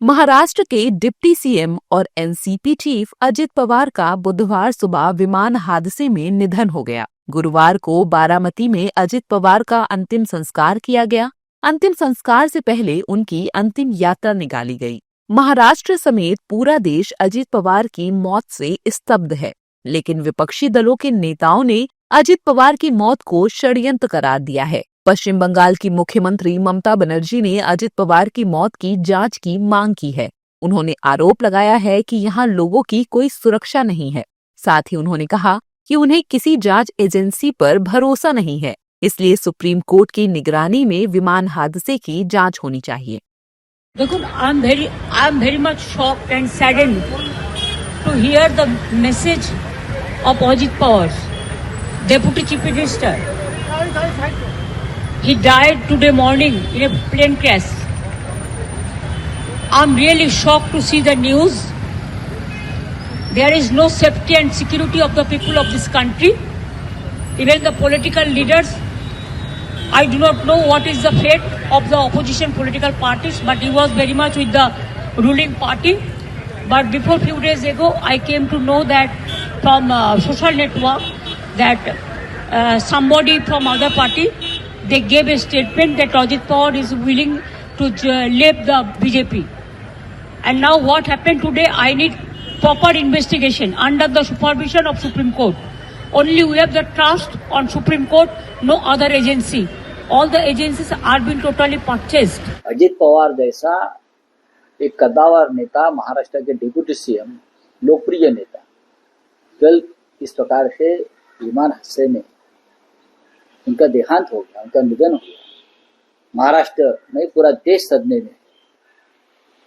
महाराष्ट्र के deputy CM और NCP chief Ajit Pawar का बुधवार सुबह विमान हादसे में निधन हो गया। गुरुवार को बारामती में अजित पवार का अंतिम संस्कार किया गया। अंतिम संस्कार से पहले उनकी अंतिम यात्रा निकाली गई। महाराष्ट्र समेत पूरा देश अजित पवार की मौत से स्तब्ध है, लेकिन विपक्षी दलों के नेताओं ने अजित पवार की मौत को षड्यंत्र करार दिया है। पश्चिम बंगाल की मुख्यमंत्री ममता बनर्जी ने अजित पवार की मौत की जांच की मांग की है। उन्होंने आरोप लगाया है कि यहां लोगों की कोई सुरक्षा नहीं है। साथ ही उन्होंने कहा कि उन्हें किसी जांच एजेंसी पर भरोसा नहीं है, इसलिए सुप्रीम कोर्ट की निगरानी में विमान हादसे की जांच होनी चाहिए। देखो, I am very much shocked and saddened to hear the message of Ajit Pawar, deputy chief minister. He died today morning in a plane crash. I'm really shocked to see the news. There is no safety and security of the people of this country, even the political leaders. I do not know what is the fate of the opposition political parties, but he was very much with the ruling party. But before few days ago, I came to know that from social network that somebody from other party, they gave a statement that Ajit Pawar is willing to leave the BJP. And now what happened today, I need proper investigation under the supervision of Supreme Court. Only we have the trust on Supreme Court, no other agency. All the agencies are being totally purchased. Ajit Pawar जैसा एक कद्दावर नेता, महाराष्ट्र के deputy CM, लोकप्रिय नेता, कल इस प्रकार से विमान हादसे में उनका देहांत हो गया, उनका निधन हो गया। महाराष्ट्र नहीं, पूरा देश सदमे में।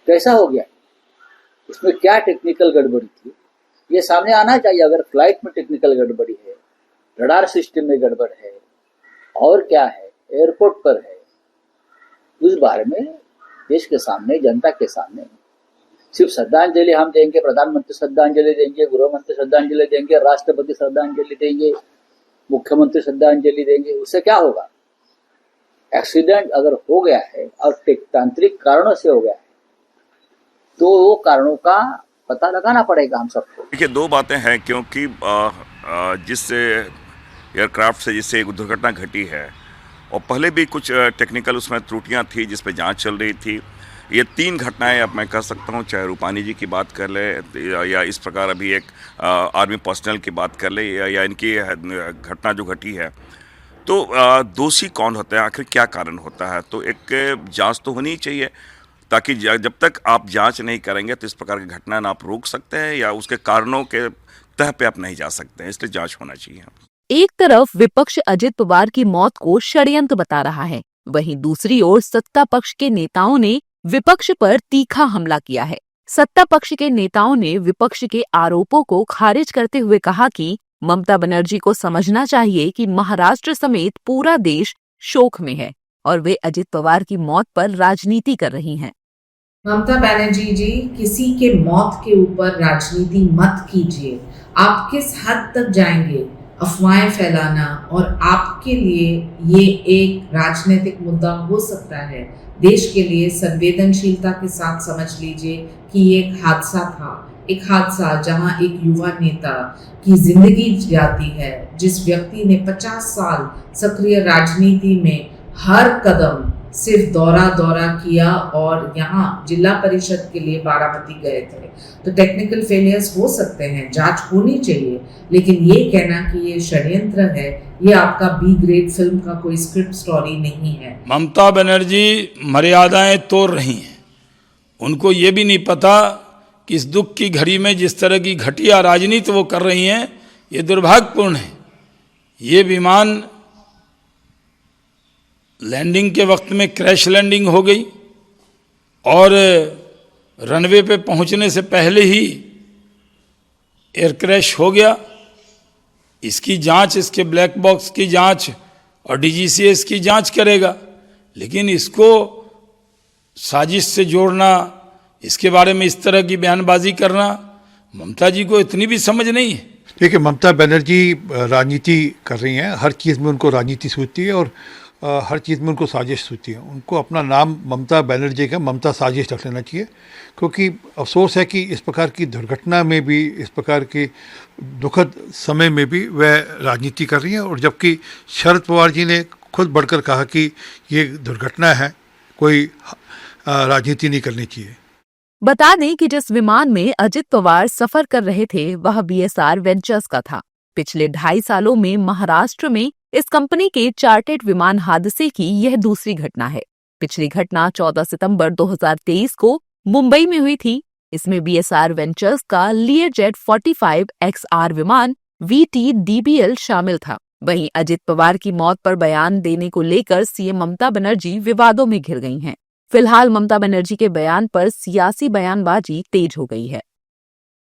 कैसा हो गया? इसमें क्या टेक्निकल गड़बड़ी थी, ये सामने आना चाहिए। अगर फ्लाइट में टेक्निकल गड़बड़ी है, रडार सिस्टम में गड़बड़ है, और क्या है, एयरपोर्ट पर है, उस बारे में देश के सामने, जनता के सामने सिर्फ श्रद्धांजलि हम देंगे, प्रधानमंत्री श्रद्धांजलि देंगे, गृहमंत्री श्रद्धांजलि देंगे, राष्ट्रपति श्रद्धांजलि देंगे, मुख्यमंत्री श्रद्धांजलि देंगे, उससे क्या होगा? एक्सीडेंट अगर हो गया है और तांत्रिक कारणों से हो गया है, तो वो कारणों का पता लगाना पड़ेगा हम सबको। देखिए, दो बातें हैं, क्योंकि जिससे एयरक्राफ्ट से जिससे एक दुर्घटना घटी है, और पहले भी कुछ टेक्निकल उसमें त्रुटियां थी जिस पे जांच चल रही थी। ये तीन घटनाएं अब मैं कह सकता हूं, चाहे रूपानी जी की बात कर ले या इस प्रकार अभी एक आर्मी पर्सनल की बात कर ले या इनकी घटना जो घटी है, तो दोषी कौन होता है, आखिर क्या कारण होता है? तो एक जांच तो होनी चाहिए, ताकि जब तक आप जांच नहीं करेंगे तो इस प्रकार की घटना ना आप रोक सकते हैं या उसके कारणों के तह पे आप नहीं जा सकते हैं, इसलिए जांच होना चाहिए। एक तरफ विपक्ष अजित पवार की मौत को षड्यंत्र बता रहा है, वहीं दूसरी ओर सत्ता पक्ष के नेताओं ने विपक्ष पर तीखा हमला किया है। सत्ता पक्ष के नेताओं ने विपक्ष के आरोपों को खारिज करते हुए कहा कि ममता बनर्जी को समझना चाहिए कि महाराष्ट्र समेत पूरा देश शोक में है और वे अजित पवार की मौत पर राजनीति कर रही हैं। ममता बनर्जी जी, किसी के मौत के ऊपर राजनीति मत कीजिए। आप किस हद तक जाएंगे अफवाहें फैलाना, और आपके लिए ये एक राजनीतिक मुद्दा हो सकता है। देश के लिए संवेदनशीलता के साथ समझ लीजिए कि ये एक हादसा था, एक हादसा जहां एक युवा नेता की जिंदगी जाती है, जिस व्यक्ति ने 50 साल सक्रिय राजनीति में हर कदम सिर्फ दौरा किया और यहाँ जिला परिषद के लिए बारामती गए थे। तो टेक्निकल फेलियर्स हो सकते हैं, जांच होनी चाहिए, लेकिन ये कहना कि ये षड्यंत्र है, ये आपका बी ग्रेड फिल्म का कोई स्क्रिप्ट स्टोरी नहीं है। ममता बनर्जी मर्यादाएं तोड़ रही हैं। उनको ये भी नहीं पता कि इस दुख की घड़ी में जिस तरह की घटिया राजनीति वो कर रही हैं, ये दुर्भाग्यपूर्ण है। ये विमान लैंडिंग के वक्त में क्रैश लैंडिंग हो गई और रनवे पे पहुंचने से पहले ही एयर क्रैश हो गया। इसकी जांच, इसके ब्लैक बॉक्स की जांच और डीजीसीए की जांच करेगा, लेकिन इसको साजिश से जोड़ना, इसके बारे में इस तरह की बयानबाजी करना, ममता जी को इतनी भी समझ नहीं है। देखिए, ममता बनर्जी राजनीति कर रही हैं, हर चीज़ में उनको राजनीति सूझती है और हर चीज़ में उनको साजिश होती है। उनको अपना नाम ममता बनर्जी का ममता साजिश रख लेना चाहिए, क्योंकि अफसोस है कि इस प्रकार की दुर्घटना में भी, इस प्रकार के दुखद समय में भी वह राजनीति कर रही हैं। और जबकि शरद पवार जी ने खुद बढ़कर कहा कि ये दुर्घटना है, कोई राजनीति नहीं करनी चाहिए। बता दें कि जिस विमान में अजित पवार सफर कर रहे थे वह BSR वेंचर्स का था। पिछले 2.5 सालों में महाराष्ट्र में इस कंपनी के चार्टर्ड विमान हादसे की यह दूसरी घटना है। पिछली घटना 14 सितंबर 2023 को मुंबई में हुई थी। इसमें BSR वेंचर्स का लियरजेट 45XR विमान VT-DBL शामिल था। वहीं अजित पवार की मौत पर बयान देने को लेकर सीएम ममता बनर्जी विवादों में घिर गई हैं। फिलहाल ममता बनर्जी के बयान पर सियासी बयानबाजी तेज हो गई है।